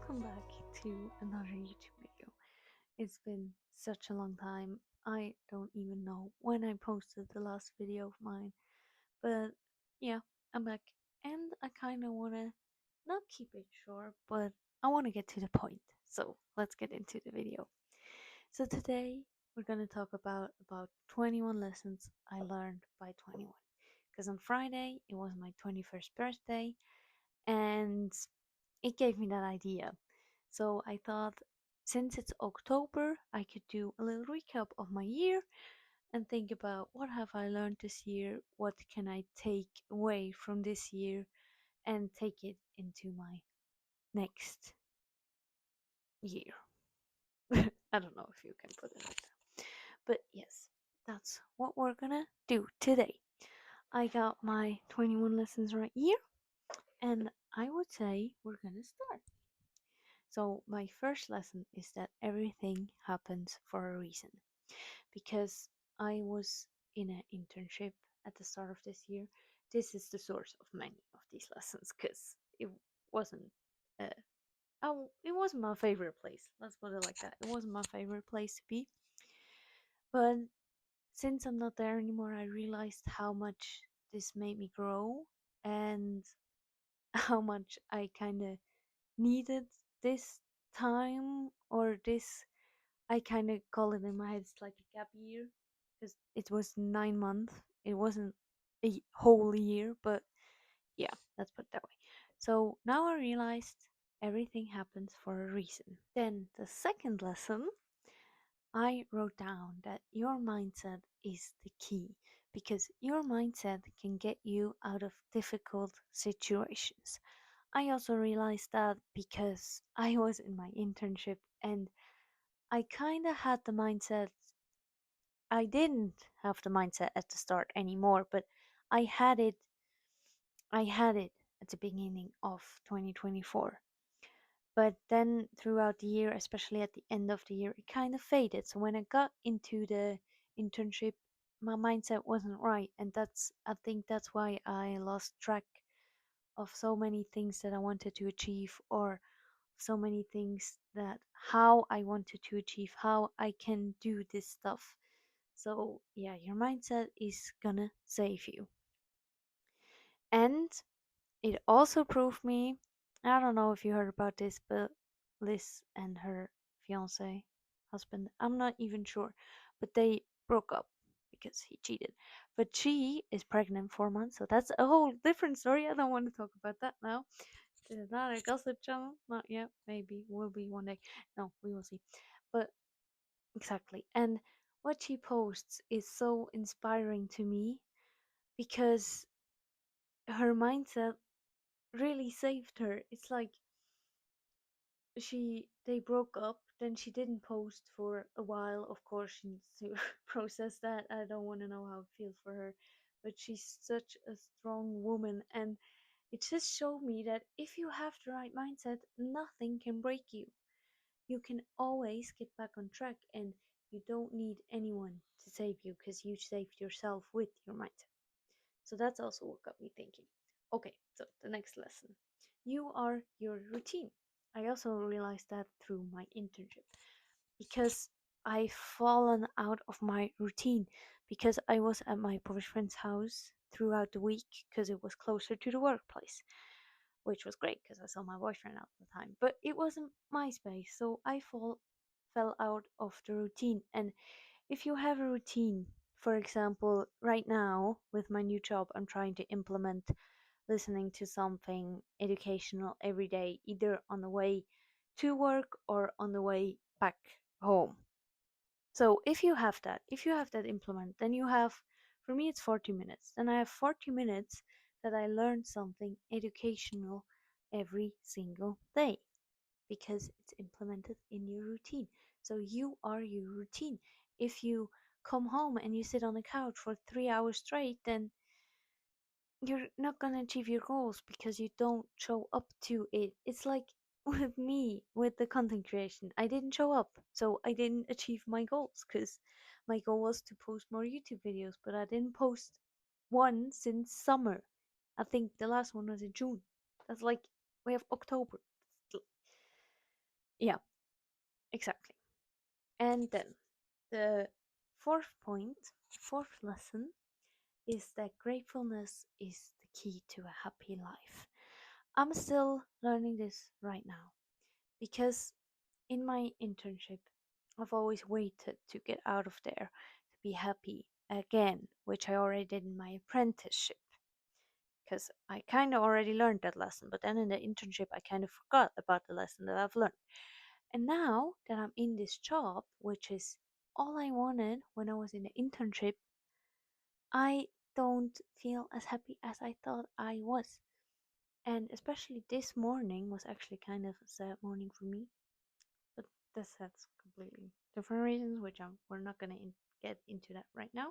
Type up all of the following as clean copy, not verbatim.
welcome back to another YouTube video. It's been such a long time. I don't even know when I posted the last video of mine, but yeah, I'm back and I kind of want to not keep it short, but I want to get to the point. So let's get into the video. So today we're going to talk about 21 lessons I learned by 21. Because on Friday it was my 21st birthday and it gave me that idea. So I thought since it's October, I could do a little recap of my year and think about what have I learned this year, what can I take away from this year and take it into my next year. I don't know if you can put it like that. But yes, that's what we're gonna do today. I got my 21 lessons right here, and I would say we're gonna start. So, my first lesson is that everything happens for a reason. Because I was in an internship at the start of this year, this is the source of many of these lessons because it wasn't. It wasn't my favorite place. Let's put it like that. It wasn't my favorite place to be. But since I'm not there anymore, I realized how much this made me grow and how much I kind of needed this time or this. I kind of call it in my head, it's like a gap year because it was 9 months. It wasn't a whole year, but yeah, let's put it that way. So now I realized everything happens for a reason. Then the second lesson, I wrote down that your mindset is the key because your mindset can get you out of difficult situations. I also realized that because I was in my internship and I kind of had the mindset. I didn't have the mindset at the start anymore, but I had it. I had it at the beginning of 2024. But then throughout the year, especially at the end of the year, it kind of faded. So when I got into the internship, my mindset wasn't right, and I think that's why I lost track of so many things that I wanted to achieve, or so many things that how I wanted to achieve, how I can do this stuff. So, yeah, your mindset is gonna save you. And it also proved me, I don't know if you heard about this, but Liz and her fiance, husband, I'm not even sure, but they broke up because he cheated. But she is pregnant 4 months, so that's a whole different story. I don't want to talk about that now. This is not a gossip channel. Not yet. Maybe will be one day. No, we will see. But exactly. And what she posts is so inspiring to me because her mindset really saved her. It's like they broke up, then she didn't post for a while. Of course, she needs to process that. I don't want to know how it feels for her, but she's such a strong woman, and it just showed me that if you have the right mindset, nothing can break you. You can always get back on track, and you don't need anyone to save you because you saved yourself with your mindset. So that's also what got me thinking. Okay, so the next lesson. You are your routine. I also realized that through my internship because I've fallen out of my routine because I was at my boyfriend's house throughout the week because it was closer to the workplace, which was great because I saw my boyfriend all the time. But it wasn't my space, so fell out of the routine. And if you have a routine, for example, right now with my new job, I'm trying to implement listening to something educational every day, either on the way to work or on the way back home. So if you have that implement, then you have, for me, it's 40 minutes. Then I have 40 minutes that I learn something educational every single day because it's implemented in your routine. So you are your routine. If you come home and you sit on the couch for 3 hours straight, then you're not gonna achieve your goals because you don't show up to it. It's like with me with the content creation. I didn't show up, so I didn't achieve my goals because my goal was to post more YouTube videos, but I didn't post one since summer. I think the last one was in June. That's like we have October. Yeah, exactly. And then the fourth point, fourth lesson is that gratefulness is the key to a happy life. I'm still learning this right now because in my internship, I've always waited to get out of there to be happy again, which I already did in my apprenticeship because I kind of already learned that lesson, but then in the internship, I kind of forgot about the lesson that I've learned. And now that I'm in this job, which is all I wanted when I was in the internship, I don't feel as happy as I thought I was. And especially this morning was actually kind of a sad morning for me, but that's completely different reasons, which we're not gonna get into that right now.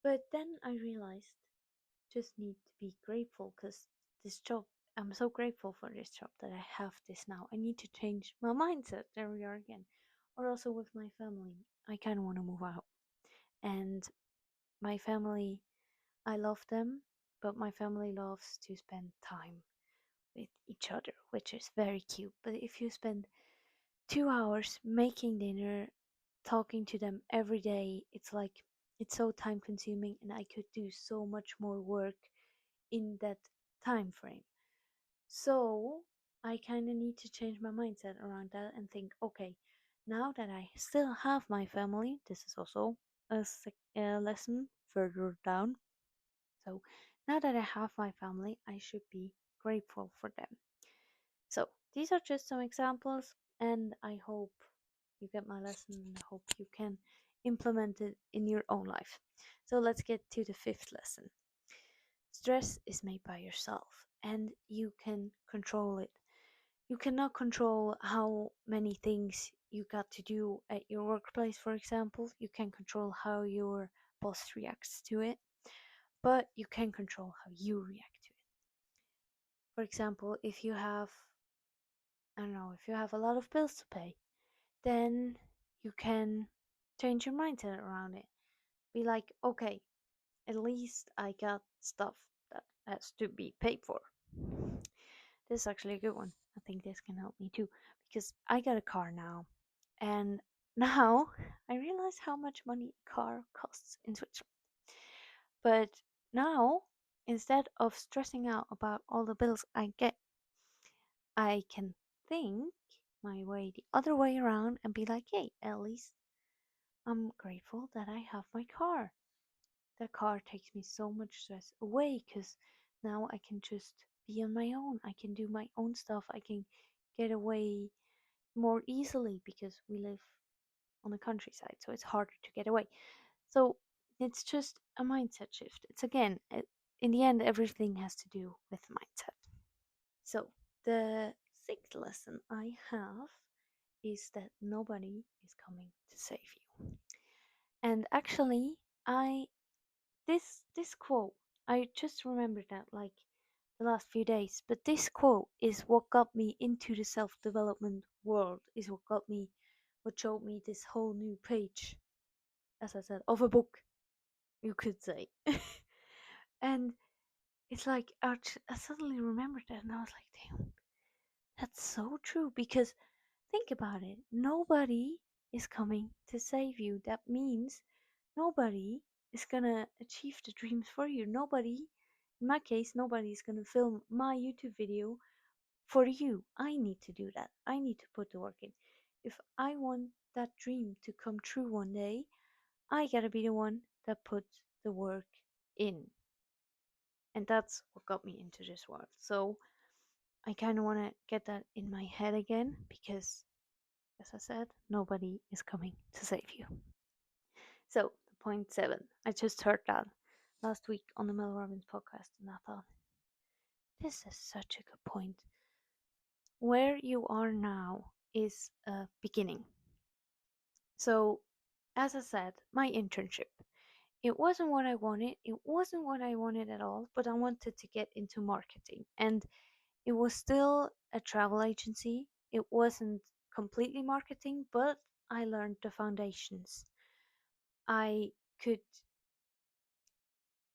But then I realized just need to be grateful because this job, I'm so grateful for this job that I have this now. I need to change my mindset. There we are again. Or also with my family, I kind of want to move out, and my family, I love them, but my family loves to spend time with each other, which is very cute. But if you spend 2 hours making dinner, talking to them every day, it's like it's so time consuming, and I could do so much more work in that time frame. So I kind of need to change my mindset around that and think, okay, now that I still have my family, this is also a lesson further down. So now that I have my family, I should be grateful for them. So these are just some examples, and I hope you get my lesson and I hope you can implement it in your own life. So let's get to the fifth lesson. Stress is made by yourself and you can control it. You cannot control how many things you got to do at your workplace, for example. You can control how your boss reacts to it, but you can control how you react to it. For example, if you have, I don't know, if you have a lot of bills to pay, then you can change your mindset around it. Be like, okay, at least I got stuff that has to be paid for. This is actually a good one. I think this can help me too because I got a car now, and now I realize how much money a car costs in Switzerland. But now, instead of stressing out about all the bills I get, I can think my way the other way around and be like, hey, at least I'm grateful that I have my car. The car takes me so much stress away because now I can just be on my own. I can do my own stuff. I can get away more easily because we live on the countryside, so it's harder to get away. So it's just a mindset shift. It's again, in the end, everything has to do with mindset. So the sixth lesson I have is that nobody is coming to save you. And actually, I this quote, I just remembered that like the last few days, but this quote is what got me into the self-development world, is what showed me this whole new page, as I said, of a book, you could say. And it's like I suddenly remembered that and I was like, damn, that's so true because think about it. Nobody is coming to save you. That means nobody is gonna achieve the dreams for you. Nobody, in my case, nobody is gonna film my YouTube video for you. I need to do that. I need to put the work in. If I want that dream to come true one day, I gotta be the one that puts the work in. And that's what got me into this world. So I kind of want to get that in my head again because, as I said, nobody is coming to save you. So, point seven, I just heard that last week on the Mel Robbins podcast, and I thought, this is such a good point. Where you are now is a beginning. So, as I said, my internship, it wasn't what I wanted. It wasn't what I wanted at all, but I wanted to get into marketing. And it was still a travel agency. It wasn't completely marketing, but I learned the foundations. I could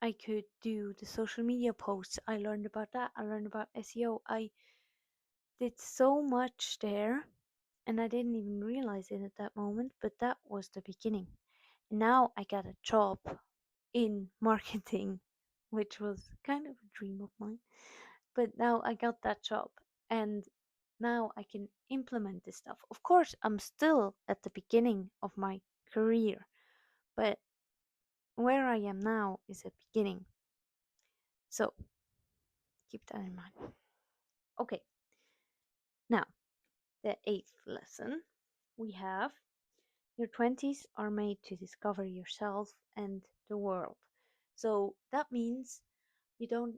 I could do the social media posts. I learned about that. I learned about SEO. I did so much there and I didn't even realize it at that moment, but that was the beginning. And now I got a job in marketing, which was kind of a dream of mine. But now I got that job, and now I can implement this stuff. Of course, I'm still at the beginning of my career, but where I am now is a beginning. So keep that in mind. Okay, now the eighth lesson we have: your 20s are made to discover yourself and the world. So that means you don't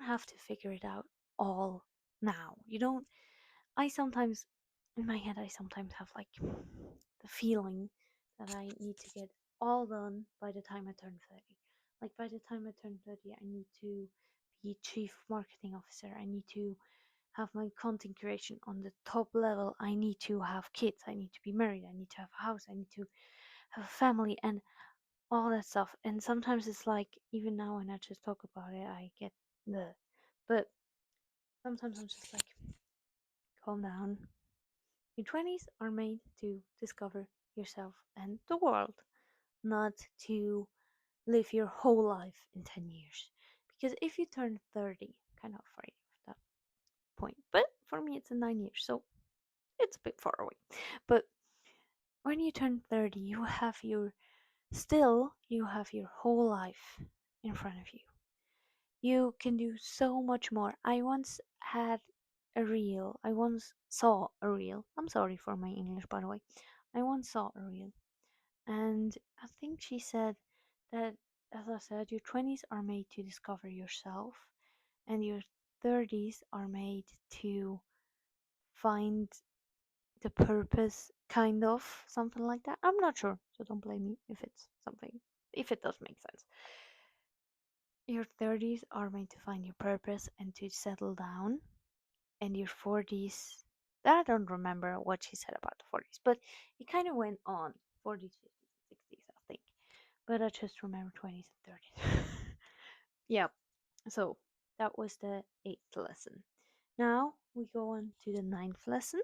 have to figure it out all now. You don't, I sometimes, in my head, I sometimes have like the feeling that I need to get all done by the time I turn 30. Like by the time I turn 30, I need to be chief marketing officer. I need to have my content creation on the top level. I need to have kids. I need to be married. I need to have a house. I need to have a family and all that stuff. And sometimes it's like, even now when I just talk about it, I get the. But sometimes I'm just like, calm down. Your 20s are made to discover yourself and the world, not to live your whole life in 10 years. Because if you turn 30, I'm kind of afraid of that point. But for me, it's in 9 years, so it's a bit far away. But when you turn 30, you have your whole life in front of you. You can do so much more. I once saw a reel. I'm sorry for my English, by the way. I once saw a reel, and I think she said that, as I said, your 20s are made to discover yourself, and your 30s are made to find the purpose, kind of something like that. I'm not sure, so don't blame me if it does make sense. Your 30s are meant to find your purpose and to settle down, and your 40s, I don't remember what she said about the 40s, but it kind of went on 40s, 50s, 60s, I think. But I just remember 20s and 30s. Yeah, so that was the eighth lesson. Now we go on to the ninth lesson,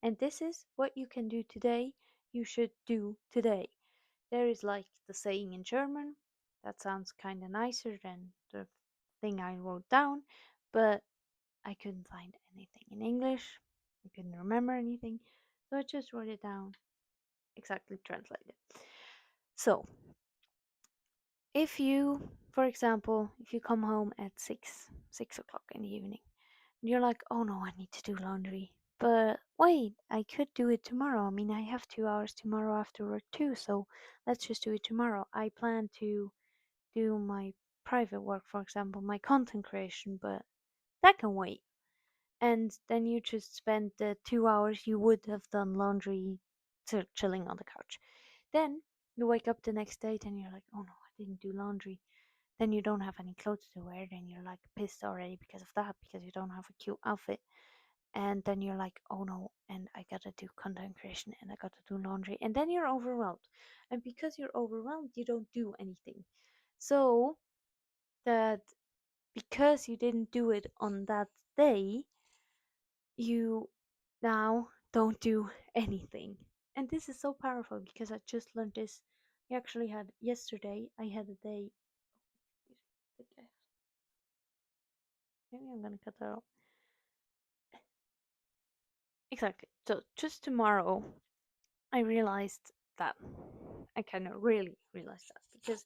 and this is what you can do today, you should do today. There is like the saying in German that sounds kind of nicer than the thing I wrote down, but I couldn't find anything in English. I couldn't remember anything, so I just wrote it down exactly translated. So, if you, for example, if you come home at 6 o'clock in the evening, and you're like, oh no, I need to do laundry. But wait, I could do it tomorrow. I mean, I have 2 hours tomorrow after work too, so let's just do it tomorrow. I plan to do my private work, for example, my content creation, but that can wait. And then you just spend the 2 hours you would have done laundry chilling on the couch. Then you wake up the next day and you're like, oh no, I didn't do laundry. Then you don't have any clothes to wear. Then you're like pissed already because of that, because you don't have a cute outfit. And then you're like, oh no, and I gotta do content creation and I gotta do laundry. And then you're overwhelmed. And because you're overwhelmed, you don't do anything. So that because you didn't do it on that day, you now don't do anything. And this is so powerful because I just learned this. I actually had yesterday, I had a day. Maybe I'm gonna cut that out. Exactly. So just tomorrow, I realized that. I kind of really realized that because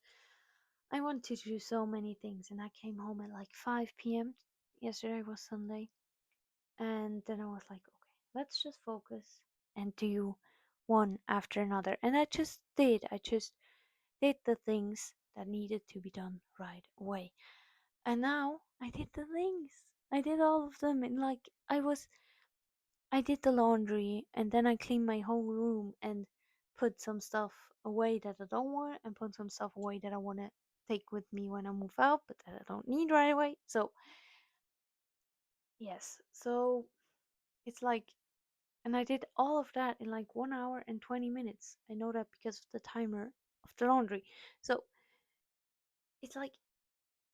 I wanted to do so many things and I came home at like 5 p.m. Yesterday was Sunday. And then I was like, okay, let's just focus and do one after another. And I just did. I just did the things that needed to be done right away. And now I did the things. I did all of them. And like, I did the laundry and then I cleaned my whole room and put some stuff away that I don't want and put some stuff away that I want to take with me when I move out, but that I don't need right away. So, yes. So it's like, and I did all of that in like 1 hour and 20 minutes. I know that because of the timer of the laundry. So it's like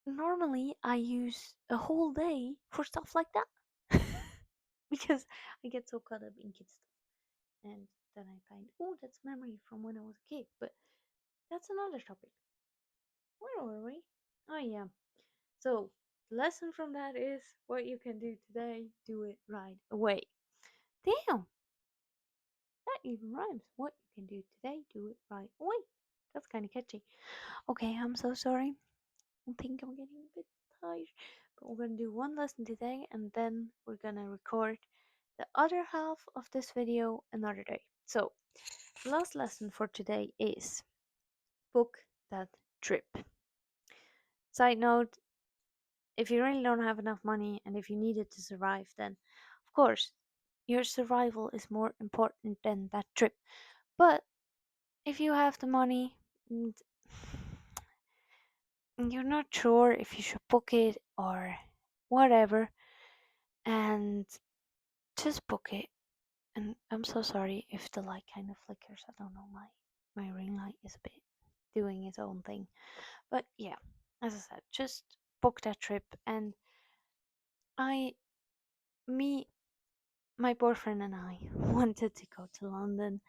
normally I use a whole day for stuff like that. because I get so caught up in kid stuff. And then I find, oh, that's memory from when I was a kid. But that's another topic. Where were we? Oh, yeah. So, the lesson from that is what you can do today, do it right away. Damn, that even rhymes. What you can do today, do it right away. That's kind of catchy. Okay, I'm so sorry. I think I'm getting a bit tired. But we're gonna do one lesson today and then we're gonna record the other half of this video another day. So, the last lesson for today is book that trip. Side note, if you really don't have enough money and if you need it to survive, then of course your survival is more important than that trip. But if you have the money and you're not sure if you should book it or whatever, and just book it. And I'm so sorry if the light kind of flickers. I don't know, my ring light is a bit doing its own thing. But yeah, as I said, just book that trip. And I, me, my boyfriend and I wanted to go to London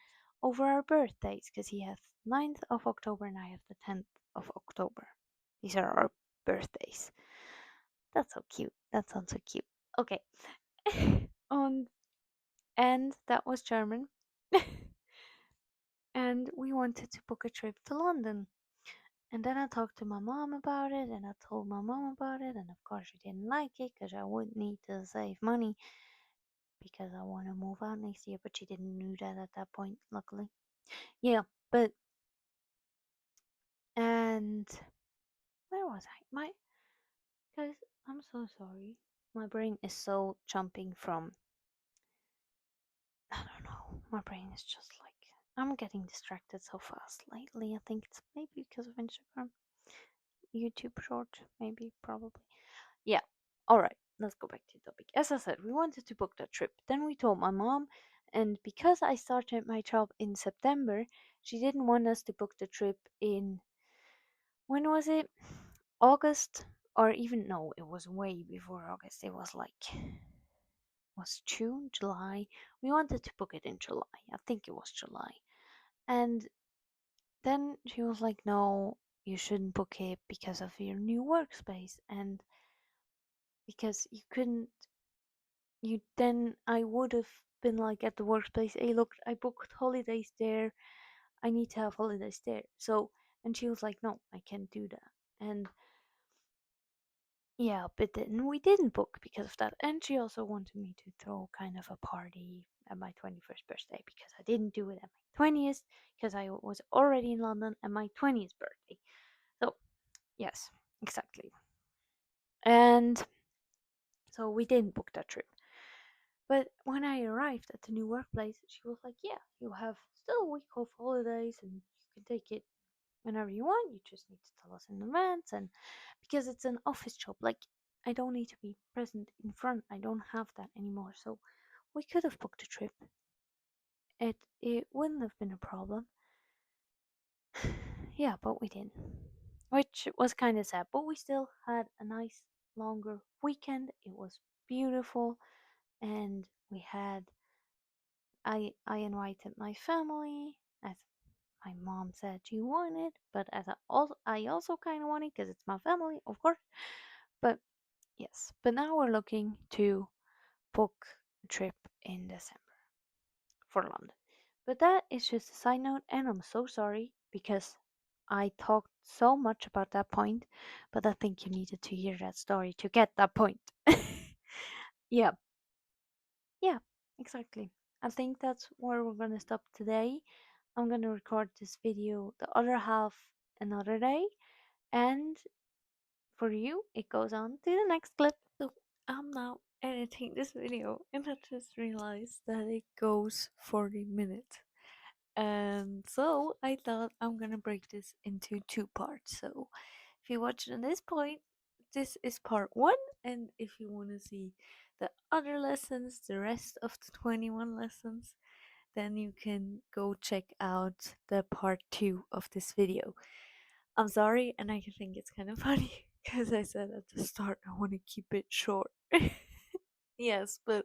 over our birthdays because he has 9th of October and I have the 10th of October. These are our birthdays. That's so cute. That sounds so cute. Okay. On and that was German. And we wanted to book a trip to London. And then I talked to my mom about it, and I told my mom about it, and of course she didn't like it because I would need to save money because I want to move out next year. But she didn't know that at that point, luckily. Yeah, but and where was I? My guys, I'm so sorry. My brain is so jumping from I don't know. My brain is just like I'm getting distracted so fast lately. I think it's maybe because of Instagram, YouTube short, maybe, probably. Yeah. All right. Let's go back to the topic. As I said, we wanted to book that trip. Then we told my mom, and because I started my job in September, she didn't want us to book the trip in when was it? August or even no, it was way before August. It was like was June, July. We wanted to book it in July. I think it was July. And then she was like, "No, you shouldn't book it because of your new workspace and because you couldn't you then I would have been like at the workplace, hey look, I booked holidays there. I need to have holidays there." So and she was like, "No, I can't do that." And yeah, but then we didn't book because of that. And she also wanted me to throw kind of a party at my 21st birthday because I didn't do it at my 20th because I was already in London at my 20th birthday. So, yes, exactly. And so we didn't book that trip. But when I arrived at the new workplace, she was like, "Yeah, you have still a week of holidays and you can take it whenever you want. You just need to tell us in advance." And because it's an office job, like I don't need to be present in front. I don't have that anymore. So we could have booked a trip. It wouldn't have been a problem. Yeah, but we didn't. Which was kind of sad, but we still had a nice longer weekend. It was beautiful and we had I invited my family as my mom said she wanted, but as I also kind of wanted because it's my family, of course. But yes, but now we're looking to book a trip in December for London. But that is just a side note, and I'm so sorry because I talked so much about that point, but I think you needed to hear that story to get that point. Yeah, yeah, exactly. I think that's where we're gonna stop today. I'm gonna record this video, the other half, another day, and for you, it goes on to the next clip. So I'm now editing this video, and I just realized that it goes 40 minutes. And so I thought I'm gonna break this into two parts. So if you watched at this point, this is part one, and if you want to see the other lessons, the rest of the 21 lessons, then you can go check out the part two of this video. I'm sorry, and I think it's kind of funny because I said at the start I want to keep it short. Yes, but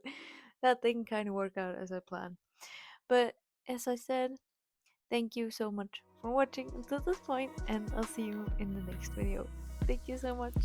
that didn't kind of work out as I planned. But as I said, thank you so much for watching until this point, and I'll see you in the next video. Thank you so much.